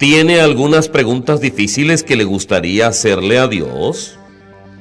¿Tiene algunas preguntas difíciles que le gustaría hacerle a Dios?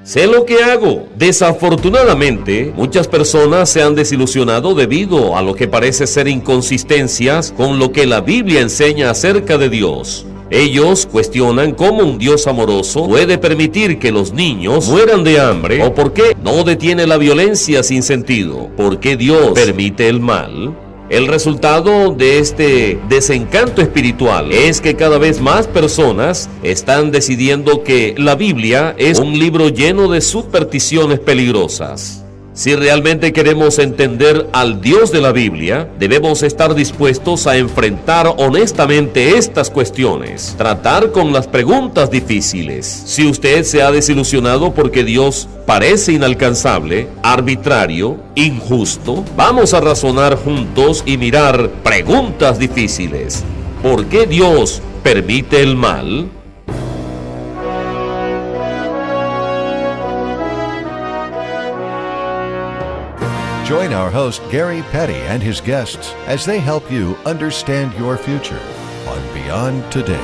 Sé lo que hago. Desafortunadamente, muchas personas se han desilusionado debido a lo que parece ser inconsistencias con lo que la Biblia enseña acerca de Dios. Ellos cuestionan cómo un Dios amoroso puede permitir que los niños mueran de hambre, o por qué no detiene la violencia sin sentido, por qué Dios permite el mal. El resultado de este desencanto espiritual es que cada vez más personas están decidiendo que la Biblia es un libro lleno de supersticiones peligrosas. Si realmente queremos entender al Dios de la Biblia, debemos estar dispuestos a enfrentar honestamente estas cuestiones, tratar con las preguntas difíciles. Si usted se ha desilusionado porque Dios parece inalcanzable, arbitrario, injusto, vamos a razonar juntos y mirar preguntas difíciles. ¿Por qué Dios permite el mal? Join our host Gary Petty and his guests as they help you understand your future on Beyond Today.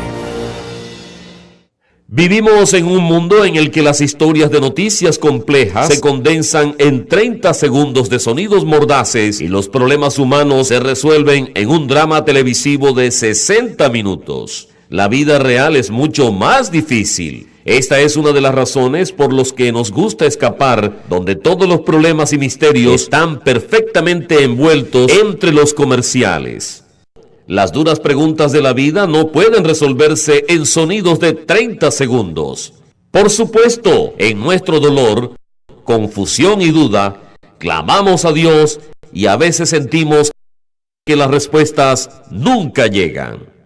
Vivimos en un mundo en el que las historias de noticias complejas se condensan en 30 segundos de sonidos mordaces y los problemas humanos se resuelven en un drama televisivo de 60 minutos. La vida real es mucho más difícil. Esta es una de las razones por las que nos gusta escapar, donde todos los problemas y misterios están perfectamente envueltos entre los comerciales. Las duras preguntas de la vida no pueden resolverse en sonidos de 30 segundos. Por supuesto, en nuestro dolor, confusión y duda, clamamos a Dios y a veces sentimos que las respuestas nunca llegan.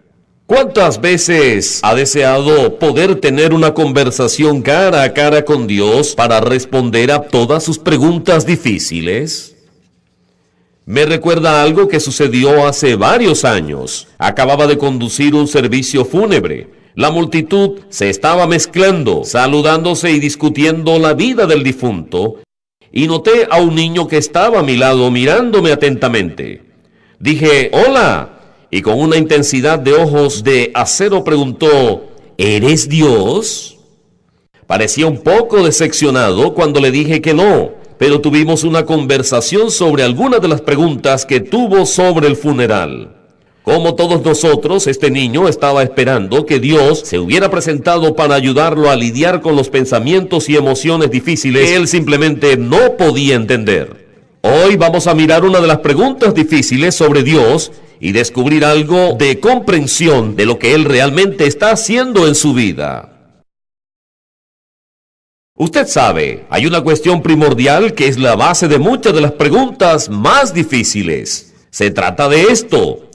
¿Cuántas veces ha deseado poder tener una conversación cara a cara con Dios para responder a todas sus preguntas difíciles? Me recuerda algo que sucedió hace varios años. Acababa de conducir un servicio fúnebre. La multitud se estaba mezclando, saludándose y discutiendo la vida del difunto, y noté a un niño que estaba a mi lado mirándome atentamente. Dije, «Hola», y con una intensidad de ojos de acero preguntó, ¿eres Dios? Parecía un poco decepcionado cuando le dije que no, pero tuvimos una conversación sobre algunas de las preguntas que tuvo sobre el funeral. Como todos nosotros, este niño estaba esperando que Dios se hubiera presentado para ayudarlo a lidiar con los pensamientos y emociones difíciles que él simplemente no podía entender. Hoy vamos a mirar una de las preguntas difíciles sobre Dios y descubrir algo de comprensión de lo que Él realmente está haciendo en su vida. Usted sabe, hay una cuestión primordial que es la base de muchas de las preguntas más difíciles. Se trata de esto.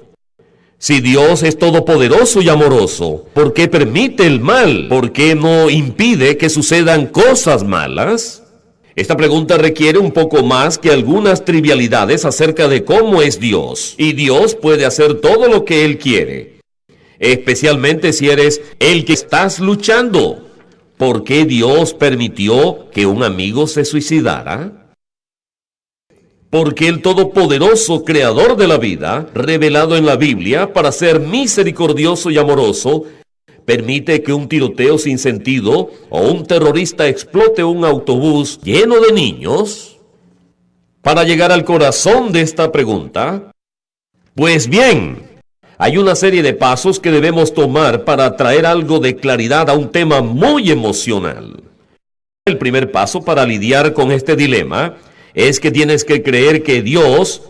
Si Dios es todopoderoso y amoroso, ¿por qué permite el mal? ¿Por qué no impide que sucedan cosas malas? Esta pregunta requiere un poco más que algunas trivialidades acerca de cómo es Dios. Y Dios puede hacer todo lo que Él quiere, especialmente si eres el que estás luchando. ¿Por qué Dios permitió que un amigo se suicidara? Porque el todopoderoso creador de la vida, revelado en la Biblia para ser misericordioso y amoroso, permite que un tiroteo sin sentido o un terrorista explote un autobús lleno de niños. Para llegar al corazón de esta pregunta, pues bien, hay una serie de pasos que debemos tomar para traer algo de claridad a un tema muy emocional. El primer paso para lidiar con este dilema es que tienes que creer que Dios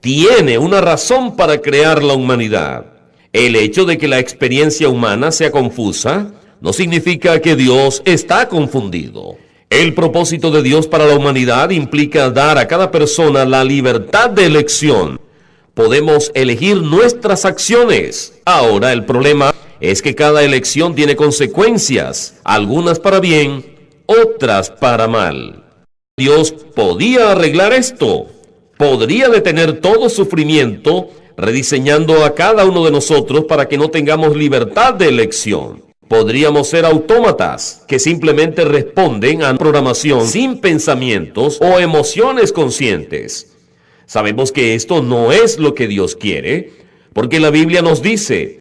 tiene una razón para crear la humanidad. El hecho de que la experiencia humana sea confusa no significa que Dios está confundido. El propósito de Dios para la humanidad implica dar a cada persona la libertad de elección. Podemos elegir nuestras acciones. Ahora, el problema es que cada elección tiene consecuencias, algunas para bien, otras para mal. Dios podía arreglar esto. Podría detener todo sufrimiento, rediseñando a cada uno de nosotros para que no tengamos libertad de elección. Podríamos ser autómatas que simplemente responden a programación sin pensamientos o emociones conscientes. Sabemos que esto no es lo que Dios quiere, porque la Biblia nos dice,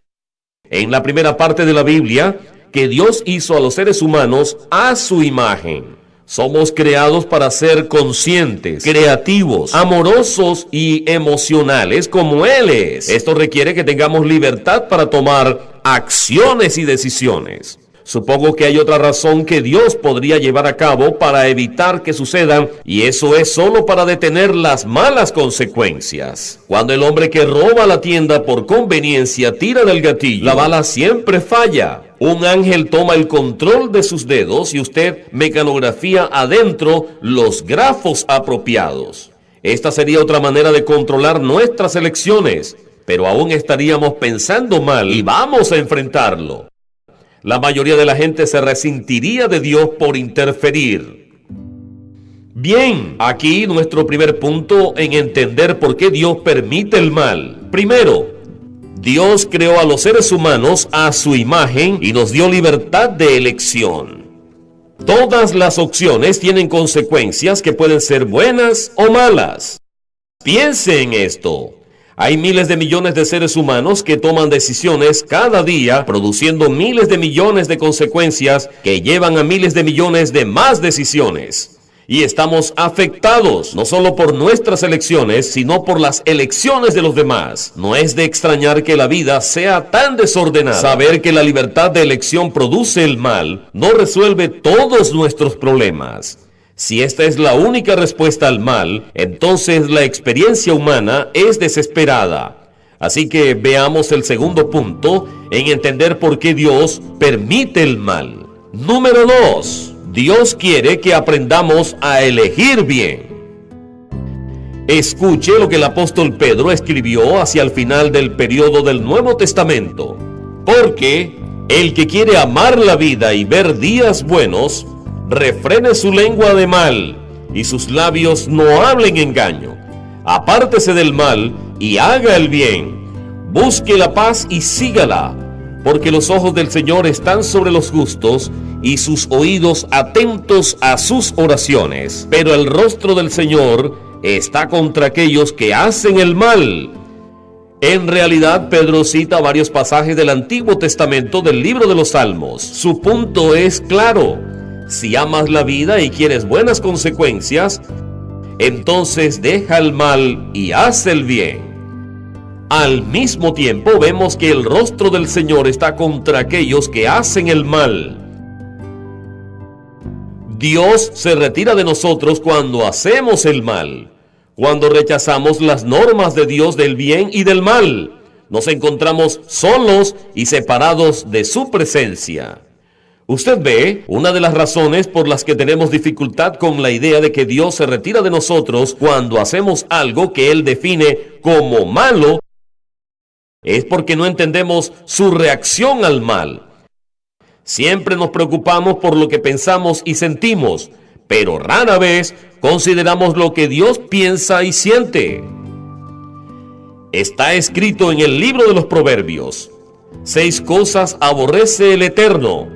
en la primera parte de la Biblia que Dios hizo a los seres humanos a su imagen. Somos creados para ser conscientes, creativos, amorosos y emocionales como Él es. Esto requiere que tengamos libertad para tomar acciones y decisiones. Supongo que hay otra razón que Dios podría llevar a cabo para evitar que sucedan, y eso es solo para detener las malas consecuencias. Cuando el hombre que roba la tienda por conveniencia tira del gatillo, la bala siempre falla. Un ángel toma el control de sus dedos y usted mecanografía adentro los grafos apropiados. Esta sería otra manera de controlar nuestras elecciones, pero aún estaríamos pensando mal y vamos a enfrentarlo. La mayoría de la gente se resentiría de Dios por interferir. Bien, aquí nuestro primer punto en entender por qué Dios permite el mal. Primero, Dios creó a los seres humanos a su imagen y nos dio libertad de elección. Todas las opciones tienen consecuencias que pueden ser buenas o malas. Piense en esto. Hay miles de millones de seres humanos que toman decisiones cada día, produciendo miles de millones de consecuencias que llevan a miles de millones de más decisiones. Y estamos afectados no solo por nuestras elecciones, sino por las elecciones de los demás. No es de extrañar que la vida sea tan desordenada. Saber que la libertad de elección produce el mal no resuelve todos nuestros problemas. Si esta es la única respuesta al mal, entonces la experiencia humana es desesperada. Así que veamos el segundo punto en entender por qué Dios permite el mal. Número 2. Dios quiere que aprendamos a elegir bien. Escuche lo que el apóstol Pedro escribió hacia el final del periodo del Nuevo Testamento. Porque el que quiere amar la vida y ver días buenos, refrene su lengua de mal, y sus labios no hablen engaño. Apártese del mal y haga el bien. Busque la paz y sígala, porque los ojos del Señor están sobre los justos, y sus oídos atentos a sus oraciones. Pero el rostro del Señor está contra aquellos que hacen el mal. En realidad, Pedro cita varios pasajes del Antiguo Testamento del libro de los Salmos. Su punto es claro. Si amas la vida y quieres buenas consecuencias, entonces deja el mal y haz el bien. Al mismo tiempo vemos que el rostro del Señor está contra aquellos que hacen el mal. Dios se retira de nosotros cuando hacemos el mal, cuando rechazamos las normas de Dios del bien y del mal. Nos encontramos solos y separados de su presencia. Usted ve, una de las razones por las que tenemos dificultad con la idea de que Dios se retira de nosotros cuando hacemos algo que Él define como malo, es porque no entendemos su reacción al mal. Siempre nos preocupamos por lo que pensamos y sentimos, pero rara vez consideramos lo que Dios piensa y siente. Está escrito en el libro de los Proverbios: 6 cosas aborrece el Eterno.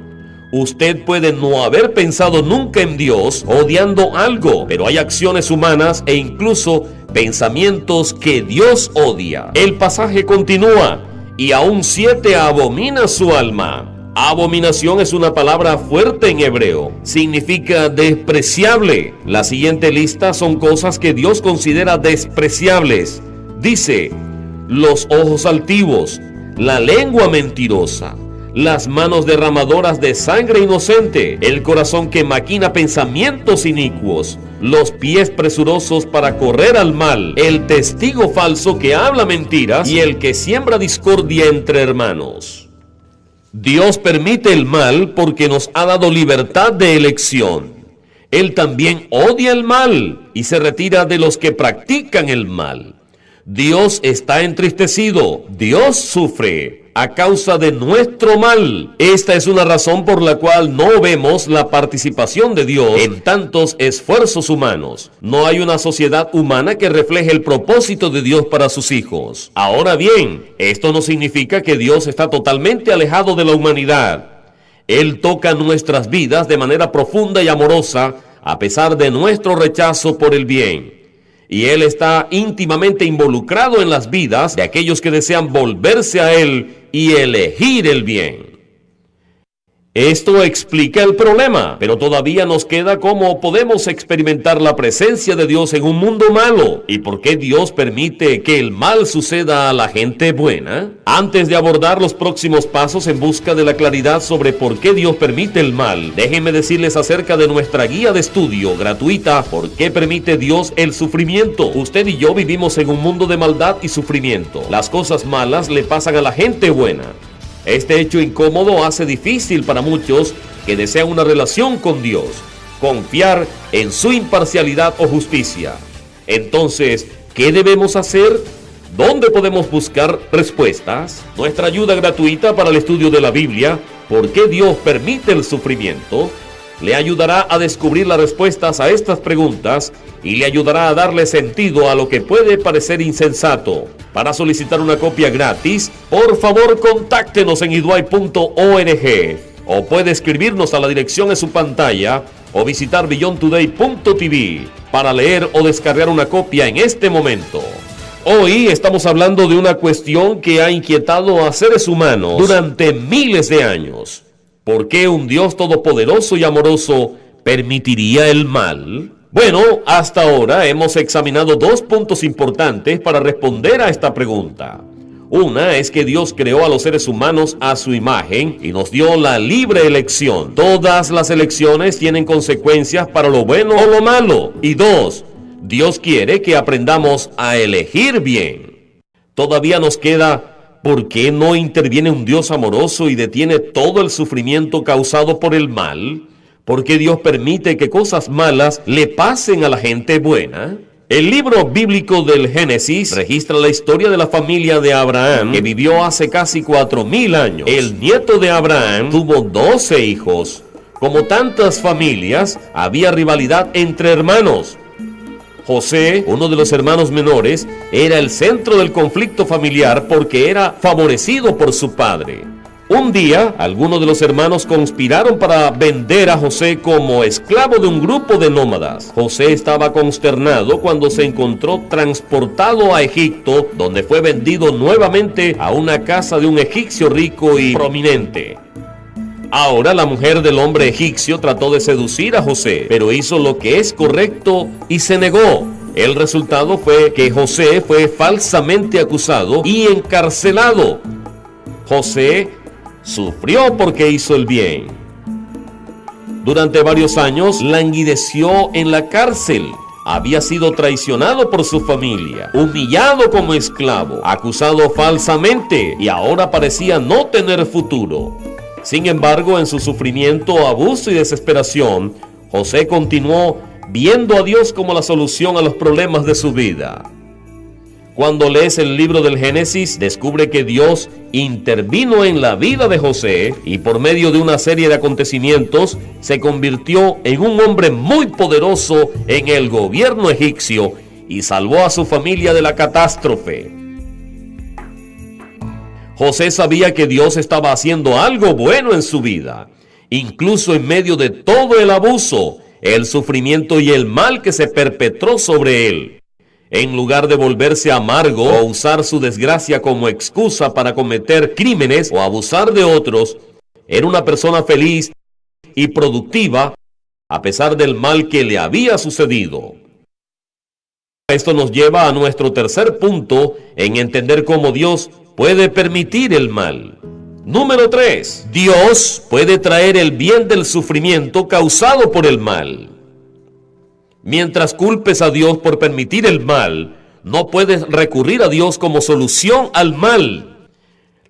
Usted puede no haber pensado nunca en Dios odiando algo, pero hay acciones humanas e incluso pensamientos que Dios odia. El pasaje continúa: y aún 7 abomina su alma. Abominación es una palabra fuerte en hebreo. Significa despreciable. La siguiente lista son cosas que Dios considera despreciables. Dice: los ojos altivos, la lengua mentirosa, las manos derramadoras de sangre inocente, el corazón que maquina pensamientos inicuos, los pies presurosos para correr al mal, el testigo falso que habla mentiras y el que siembra discordia entre hermanos. Dios permite el mal porque nos ha dado libertad de elección. Él también odia el mal y se retira de los que practican el mal. Dios está entristecido, Dios sufre a causa de nuestro mal. Esta es una razón por la cual no vemos la participación de Dios en tantos esfuerzos humanos. No hay una sociedad humana que refleje el propósito de Dios para sus hijos. Ahora bien, esto no significa que Dios está totalmente alejado de la humanidad. Él toca nuestras vidas de manera profunda y amorosa, a pesar de nuestro rechazo por el bien. y Él está íntimamente involucrado en las vidas de aquellos que desean volverse a Él y elegir el bien. Esto explica el problema, pero todavía nos queda cómo podemos experimentar la presencia de Dios en un mundo malo y por qué Dios permite que el mal suceda a la gente buena. Antes de abordar los próximos pasos en busca de la claridad sobre por qué Dios permite el mal, déjenme decirles acerca de nuestra guía de estudio gratuita, ¿Por qué permite Dios el sufrimiento? Usted y yo vivimos en un mundo de maldad y sufrimiento. Las cosas malas le pasan a la gente buena. Este hecho incómodo hace difícil para muchos que desean una relación con Dios, confiar en su imparcialidad o justicia. Entonces, ¿qué debemos hacer? ¿Dónde podemos buscar respuestas? Nuestra ayuda gratuita para el estudio de la Biblia, ¿Por qué Dios permite el sufrimiento?, le ayudará a descubrir las respuestas a estas preguntas y le ayudará a darle sentido a lo que puede parecer insensato. Para solicitar una copia gratis, por favor contáctenos en iduay.org o puede escribirnos a la dirección en su pantalla o visitar beyondtoday.tv para leer o descargar una copia en este momento. Hoy estamos hablando de una cuestión que ha inquietado a seres humanos durante miles de años. ¿Por qué un Dios todopoderoso y amoroso permitiría el mal? Bueno, hasta ahora hemos examinado dos puntos importantes para responder a esta pregunta. Una es que Dios creó a los seres humanos a su imagen y nos dio la libre elección. Todas las elecciones tienen consecuencias para lo bueno o lo malo. Y dos, Dios quiere que aprendamos a elegir bien. Todavía nos queda: ¿por qué no interviene un Dios amoroso y detiene todo el sufrimiento causado por el mal? ¿Por qué Dios permite que cosas malas le pasen a la gente buena? El libro bíblico del Génesis registra la historia de la familia de Abraham, que vivió hace casi 4000 años. El nieto de Abraham tuvo 12 hijos. Como tantas familias, había rivalidad entre hermanos. José, uno de los hermanos menores, era el centro del conflicto familiar porque era favorecido por su padre. Un día, algunos de los hermanos conspiraron para vender a José como esclavo de un grupo de nómadas. José estaba consternado cuando se encontró transportado a Egipto, donde fue vendido nuevamente a una casa de un egipcio rico y prominente. Ahora la mujer del hombre egipcio trató de seducir a José, pero hizo lo que es correcto y se negó. El resultado fue que José fue falsamente acusado y encarcelado. José sufrió porque hizo el bien. Durante varios años languideció en la cárcel. Había sido traicionado por su familia, humillado como esclavo, acusado falsamente y ahora parecía no tener futuro. Sin embargo, en su sufrimiento, abuso y desesperación, José continuó viendo a Dios como la solución a los problemas de su vida. Cuando lees el libro del Génesis, descubre que Dios intervino en la vida de José y por medio de una serie de acontecimientos se convirtió en un hombre muy poderoso en el gobierno egipcio y salvó a su familia de la catástrofe. José sabía que Dios estaba haciendo algo bueno en su vida, incluso en medio de todo el abuso, el sufrimiento y el mal que se perpetró sobre él. En lugar de volverse amargo o usar su desgracia como excusa para cometer crímenes o abusar de otros, era una persona feliz y productiva a pesar del mal que le había sucedido. Esto nos lleva a nuestro tercer punto en entender cómo Dios puede permitir el mal. Número 3. Dios puede traer el bien del sufrimiento causado por el mal. Mientras culpes a Dios por permitir el mal, no puedes recurrir a Dios como solución al mal.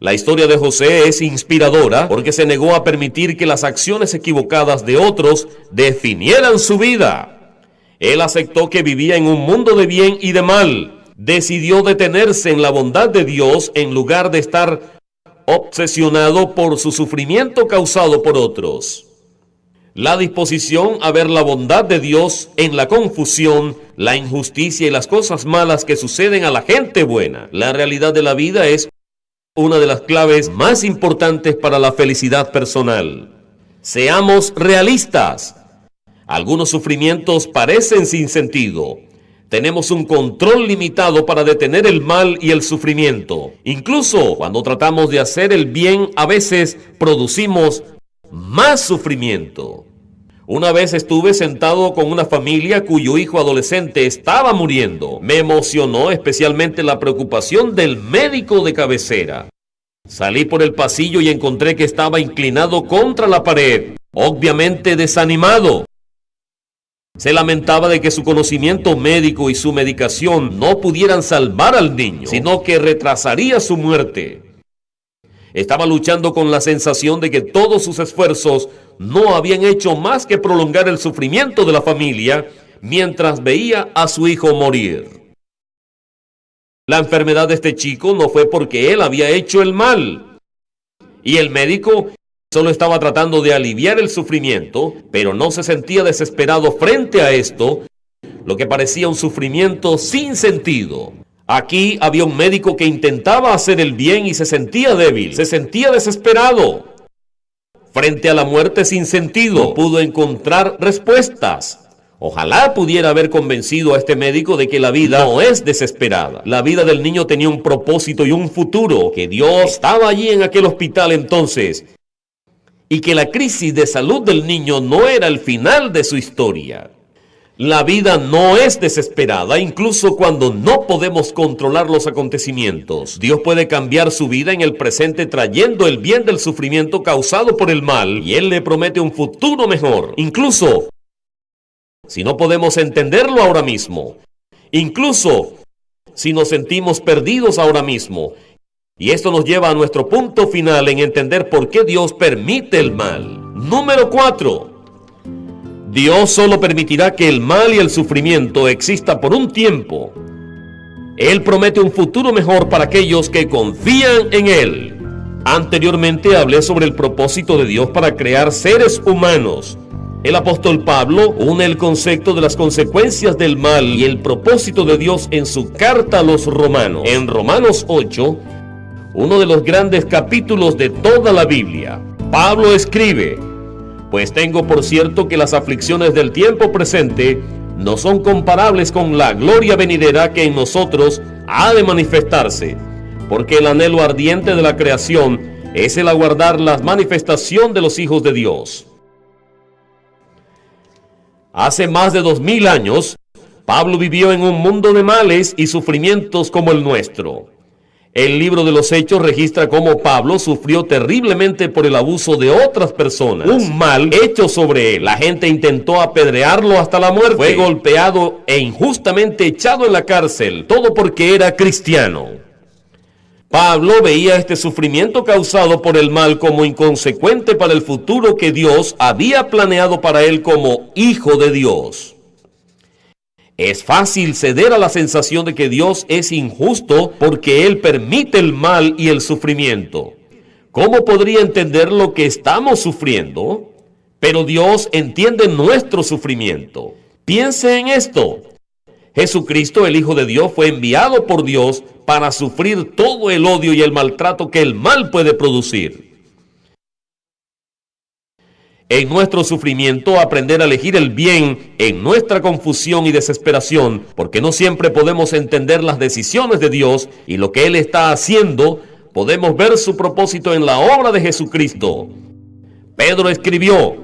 La historia de José es inspiradora porque se negó a permitir que las acciones equivocadas de otros definieran su vida. Él aceptó que vivía en un mundo de bien y de mal. Decidió detenerse en la bondad de Dios en lugar de estar obsesionado por su sufrimiento causado por otros. La disposición a ver la bondad de Dios en la confusión, la injusticia y las cosas malas que suceden a la gente buena. La realidad de la vida es una de las claves más importantes para la felicidad personal. Seamos realistas. Algunos sufrimientos parecen sin sentido. Tenemos un control limitado para detener el mal y el sufrimiento. Incluso cuando tratamos de hacer el bien, a veces producimos más sufrimiento. Una vez estuve sentado con una familia cuyo hijo adolescente estaba muriendo. Me emocionó especialmente la preocupación del médico de cabecera. Salí por el pasillo y encontré que estaba inclinado contra la pared, obviamente desanimado. Se lamentaba de que su conocimiento médico y su medicación no pudieran salvar al niño, sino que retrasaría su muerte. Estaba luchando con la sensación de que todos sus esfuerzos no habían hecho más que prolongar el sufrimiento de la familia mientras veía a su hijo morir. La enfermedad de este chico no fue porque él había hecho el mal, y el médico solo estaba tratando de aliviar el sufrimiento, pero no se sentía desesperado frente a esto, lo que parecía un sufrimiento sin sentido. Aquí había un médico que intentaba hacer el bien y se sentía débil, se sentía desesperado. Frente a la muerte sin sentido, no pudo encontrar respuestas. Ojalá pudiera haber convencido a este médico de que la vida no es desesperada. La vida del niño tenía un propósito y un futuro, que Dios estaba allí en aquel hospital entonces, y que la crisis de salud del niño no era el final de su historia. La vida no es desesperada, incluso cuando no podemos controlar los acontecimientos. Dios puede cambiar su vida en el presente trayendo el bien del sufrimiento causado por el mal, y Él le promete un futuro mejor. Incluso si no podemos entenderlo ahora mismo, incluso si nos sentimos perdidos ahora mismo. Y esto nos lleva a nuestro punto final en entender por qué Dios permite el mal. Número 4. Dios solo permitirá que el mal y el sufrimiento exista por un tiempo. Él promete un futuro mejor para aquellos que confían en Él. Anteriormente hablé sobre el propósito de Dios para crear seres humanos. El apóstol Pablo une el concepto de las consecuencias del mal y el propósito de Dios en su carta a los romanos. En Romanos 8, uno de los grandes capítulos de toda la Biblia, Pablo escribe: pues tengo por cierto que las aflicciones del tiempo presente no son comparables con la gloria venidera que en nosotros ha de manifestarse, porque el anhelo ardiente de la creación es el aguardar la manifestación de los hijos de Dios. Hace más de 2000 años, Pablo vivió en un mundo de males y sufrimientos como el nuestro. El libro de los Hechos registra cómo Pablo sufrió terriblemente por el abuso de otras personas. Un mal hecho sobre él. La gente intentó apedrearlo hasta la muerte. Fue golpeado e injustamente echado en la cárcel. Todo porque era cristiano. Pablo veía este sufrimiento causado por el mal como inconsecuente para el futuro que Dios había planeado para él como hijo de Dios. Es fácil ceder a la sensación de que Dios es injusto porque Él permite el mal y el sufrimiento. ¿Cómo podría entender lo que estamos sufriendo? Pero Dios entiende nuestro sufrimiento. Piense en esto. Jesucristo, el Hijo de Dios, fue enviado por Dios para sufrir todo el odio y el maltrato que el mal puede producir. En nuestro sufrimiento, aprender a elegir el bien en nuestra confusión y desesperación, porque no siempre podemos entender las decisiones de Dios y lo que Él está haciendo, podemos ver su propósito en la obra de Jesucristo. Pedro escribió: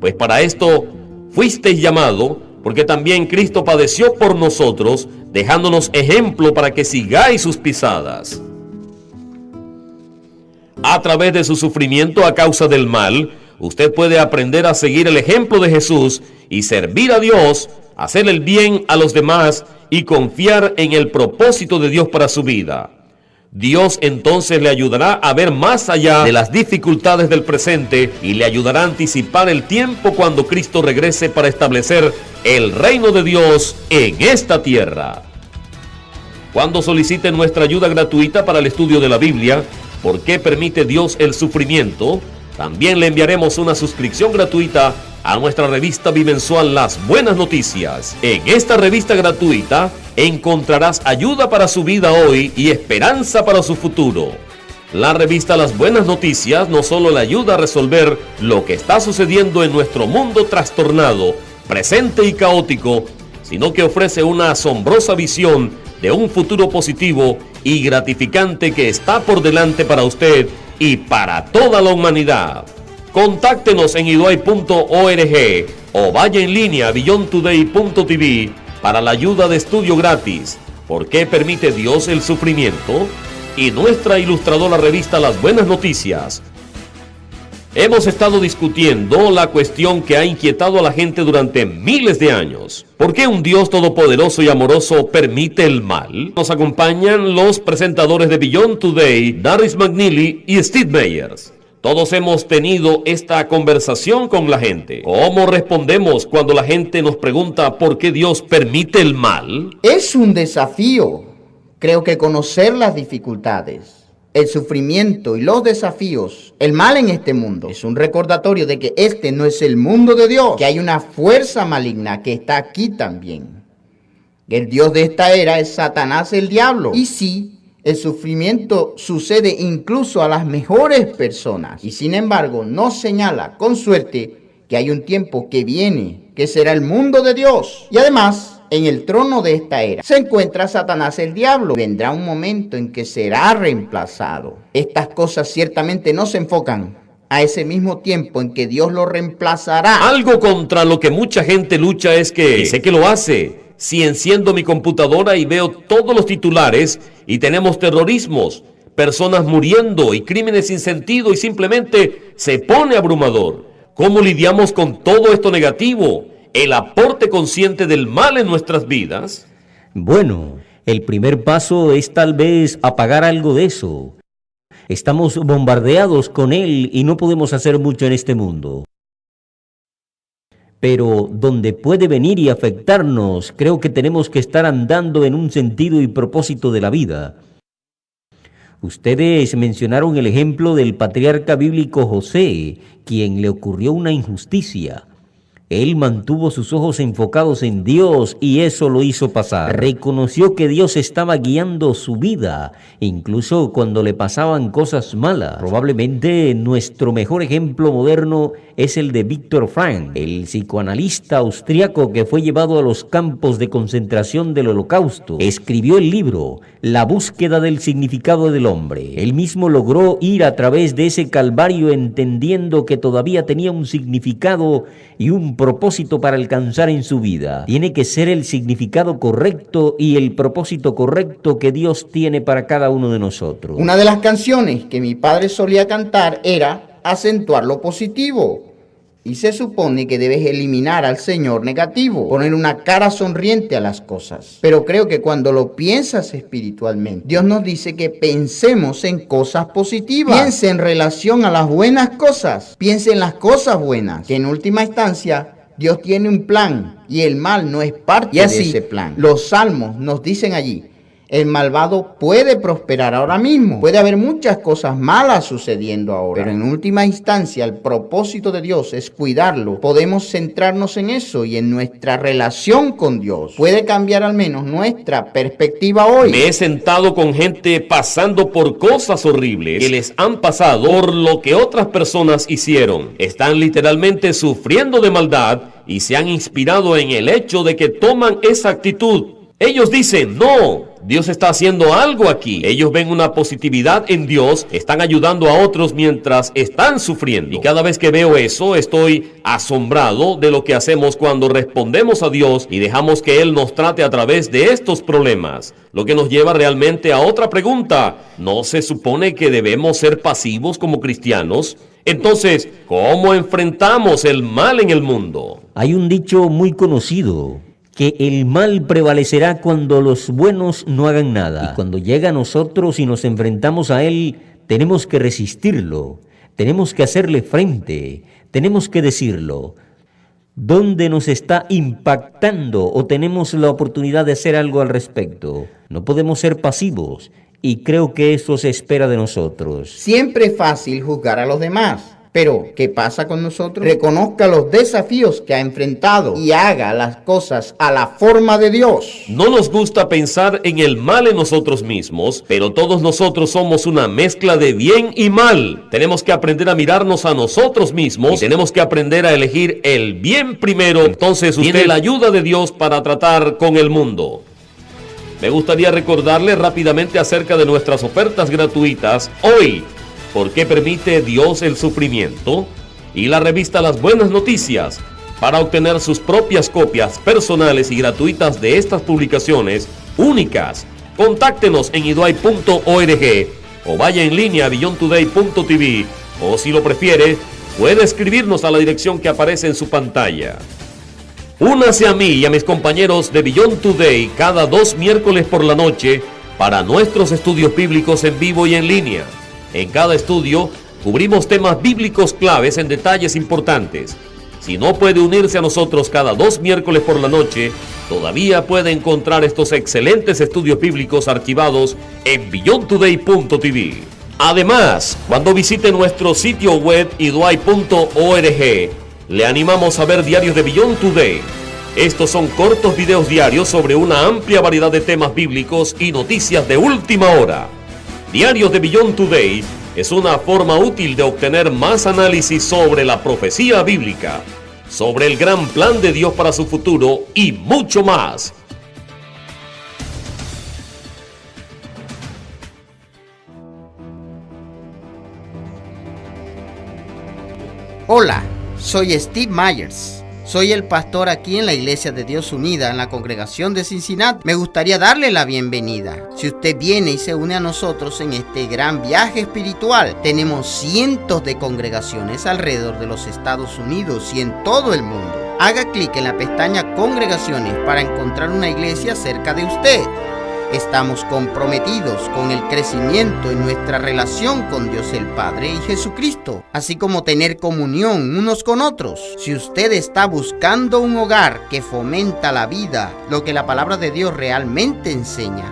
pues para esto fuisteis llamado, porque también Cristo padeció por nosotros, dejándonos ejemplo para que sigáis sus pisadas. A través de su sufrimiento a causa del mal, usted puede aprender a seguir el ejemplo de Jesús y servir a Dios, hacer el bien a los demás y confiar en el propósito de Dios para su vida. Dios entonces le ayudará a ver más allá de las dificultades del presente y le ayudará a anticipar el tiempo cuando Cristo regrese para establecer el reino de Dios en esta tierra. Cuando solicite nuestra ayuda gratuita para el estudio de la Biblia, ¿por qué permite Dios el sufrimiento?, también le enviaremos una suscripción gratuita a nuestra revista bimensual Las Buenas Noticias. En esta revista gratuita encontrarás ayuda para su vida hoy y esperanza para su futuro. La revista Las Buenas Noticias no solo le ayuda a resolver lo que está sucediendo en nuestro mundo trastornado, presente y caótico, sino que ofrece una asombrosa visión de un futuro positivo y gratificante que está por delante para usted y para toda la humanidad. Contáctenos en iduay.org o vaya en línea a beyondtoday.tv para la ayuda de estudio gratis. ¿Por qué permite Dios el sufrimiento? Y nuestra ilustradora revista Las Buenas Noticias. Hemos estado discutiendo la cuestión que ha inquietado a la gente durante miles de años. ¿Por qué un Dios todopoderoso y amoroso permite el mal? Nos acompañan los presentadores de Beyond Today, Darius McNeely y Steve Meyers. Todos hemos tenido esta conversación con la gente. ¿Cómo respondemos cuando la gente nos pregunta por qué Dios permite el mal? Es un desafío. Creo que conocer las dificultades, el sufrimiento y los desafíos, el mal en este mundo, es un recordatorio de que este no es el mundo de Dios, que hay una fuerza maligna que está aquí también. El Dios de esta era es Satanás, el diablo. Y sí, el sufrimiento sucede incluso a las mejores personas. Y sin embargo, nos señala con suerte que hay un tiempo que viene, que será el mundo de Dios. Y además, en el trono de esta era se encuentra Satanás, el diablo. Vendrá un momento en que será reemplazado. Estas cosas ciertamente no se enfocan a ese mismo tiempo en que Dios lo reemplazará. Algo contra lo que mucha gente lucha es que, y sé que lo hace, si enciendo mi computadora y veo todos los titulares y tenemos terrorismos, personas muriendo y crímenes sin sentido y simplemente se pone abrumador. ¿Cómo lidiamos con todo esto negativo? ¿El aporte consciente del mal en nuestras vidas? Bueno, el primer paso es tal vez apagar algo de eso. Estamos bombardeados con él y no podemos hacer mucho en este mundo. Pero donde puede venir y afectarnos, creo que tenemos que estar andando en un sentido y propósito de la vida. Ustedes mencionaron el ejemplo del patriarca bíblico José, quien le ocurrió una injusticia. Él mantuvo sus ojos enfocados en Dios y eso lo hizo pasar. Reconoció que Dios estaba guiando su vida, incluso cuando le pasaban cosas malas. Probablemente nuestro mejor ejemplo moderno es el de Viktor Frankl, el psicoanalista austriaco que fue llevado a los campos de concentración del Holocausto. Escribió el libro La búsqueda del significado del hombre. Él mismo logró ir a través de ese calvario entendiendo que todavía tenía un significado y un propósito para alcanzar en su vida. Tiene que ser el significado correcto y el propósito correcto que Dios tiene para cada uno de nosotros. Una de las canciones que mi padre solía cantar era acentuar lo positivo. Y se supone que debes eliminar al Señor negativo, poner una cara sonriente a las cosas. Pero creo que cuando lo piensas espiritualmente, Dios nos dice que pensemos en cosas positivas. Piense en relación a las buenas cosas. Piense en las cosas buenas. Que en última instancia, Dios tiene un plan y el mal no es parte de ese plan. Los salmos nos dicen allí, el malvado puede prosperar ahora mismo. Puede haber muchas cosas malas sucediendo ahora. Pero en última instancia, el propósito de Dios es cuidarlo. Podemos centrarnos en eso y en nuestra relación con Dios. Puede cambiar al menos nuestra perspectiva hoy. Me he sentado con gente pasando por cosas horribles que les han pasado por lo que otras personas hicieron. Están literalmente sufriendo de maldad y se han inspirado en el hecho de que toman esa actitud. Ellos dicen, no, Dios está haciendo algo aquí. Ellos ven una positividad en Dios, están ayudando a otros mientras están sufriendo. Y cada vez que veo eso, estoy asombrado de lo que hacemos cuando respondemos a Dios y dejamos que Él nos trate a través de estos problemas. Lo que nos lleva realmente a otra pregunta. ¿No se supone que debemos ser pasivos como cristianos? Entonces, ¿cómo enfrentamos el mal en el mundo? Hay un dicho muy conocido, que el mal prevalecerá cuando los buenos no hagan nada. Y cuando llega a nosotros y nos enfrentamos a él, tenemos que resistirlo, tenemos que hacerle frente, tenemos que decirlo. ¿Dónde nos está impactando o tenemos la oportunidad de hacer algo al respecto? No podemos ser pasivos y creo que eso se espera de nosotros. Siempre es fácil juzgar a los demás. Pero, ¿qué pasa con nosotros? Reconozca los desafíos que ha enfrentado y haga las cosas a la forma de Dios. No nos gusta pensar en el mal en nosotros mismos, pero todos nosotros somos una mezcla de bien y mal. Tenemos que aprender a mirarnos a nosotros mismos y tenemos que aprender a elegir el bien primero. Entonces usted tiene la ayuda de Dios para tratar con el mundo. Me gustaría recordarle rápidamente acerca de nuestras ofertas gratuitas hoy. ¿Por qué permite Dios el sufrimiento? Y la revista Las Buenas Noticias. Para obtener sus propias copias personales y gratuitas de estas publicaciones únicas, contáctenos en iduay.org o vaya en línea a beyondtoday.tv, o si lo prefiere, puede escribirnos a la dirección que aparece en su pantalla. Únase a mí y a mis compañeros de Beyond Today cada 2 miércoles por la noche para nuestros estudios bíblicos en vivo y en línea. En cada estudio cubrimos temas bíblicos claves en detalles importantes. Si no puede unirse a nosotros cada 2 miércoles por la noche, todavía puede encontrar estos excelentes estudios bíblicos archivados en beyondtoday.tv. Además, cuando visite nuestro sitio web iduay.org, le animamos a ver diarios de Beyond Today. Estos son cortos videos diarios sobre una amplia variedad de temas bíblicos y noticias de última hora. Diarios de Beyond Today es una forma útil de obtener más análisis sobre la profecía bíblica, sobre el gran plan de Dios para su futuro y mucho más. Hola, soy Steve Myers. Soy el pastor aquí en la Iglesia de Dios Unida, en la congregación de Cincinnati. Me gustaría darle la bienvenida. Si usted viene y se une a nosotros en este gran viaje espiritual, tenemos cientos de congregaciones alrededor de los Estados Unidos y en todo el mundo. Haga clic en la pestaña Congregaciones para encontrar una iglesia cerca de usted. Estamos comprometidos con el crecimiento en nuestra relación con Dios el Padre y Jesucristo, así como tener comunión unos con otros. Si usted está buscando un hogar que fomenta la vida, lo que la palabra de Dios realmente enseña,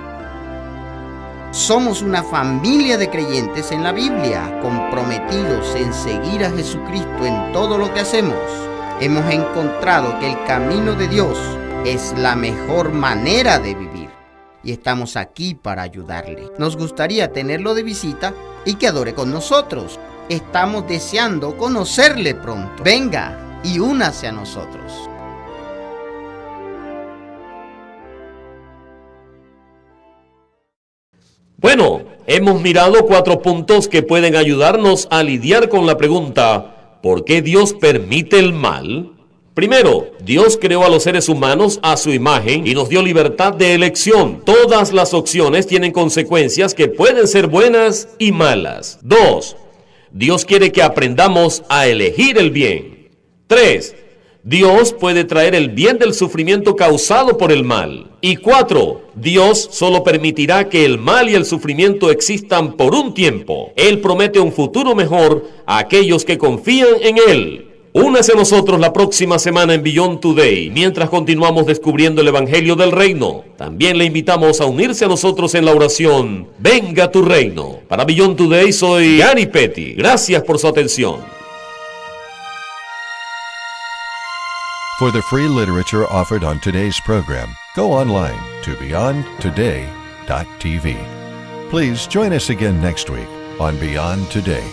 somos una familia de creyentes en la Biblia, comprometidos en seguir a Jesucristo en todo lo que hacemos. Hemos encontrado que el camino de Dios es la mejor manera de vivir. Y estamos aquí para ayudarle. Nos gustaría tenerlo de visita y que adore con nosotros. Estamos deseando conocerle pronto. Venga y únase a nosotros. Bueno, hemos mirado 4 puntos que pueden ayudarnos a lidiar con la pregunta ¿por qué Dios permite el mal? Primero, Dios creó a los seres humanos a su imagen y nos dio libertad de elección. Todas las opciones tienen consecuencias que pueden ser buenas y malas. 2. Dios quiere que aprendamos a elegir el bien. 3. Dios puede traer el bien del sufrimiento causado por el mal. Y 4. Dios solo permitirá que el mal y el sufrimiento existan por un tiempo. Él promete un futuro mejor a aquellos que confían en Él. Únase a nosotros la próxima semana en Beyond Today, mientras continuamos descubriendo el Evangelio del Reino. También le invitamos a unirse a nosotros en la oración, Venga tu Reino. Para Beyond Today soy Gary Petty. Gracias por su atención. For the free literature offered on today's program, go online to beyondtoday.tv. Please join us again next week on Beyond Today.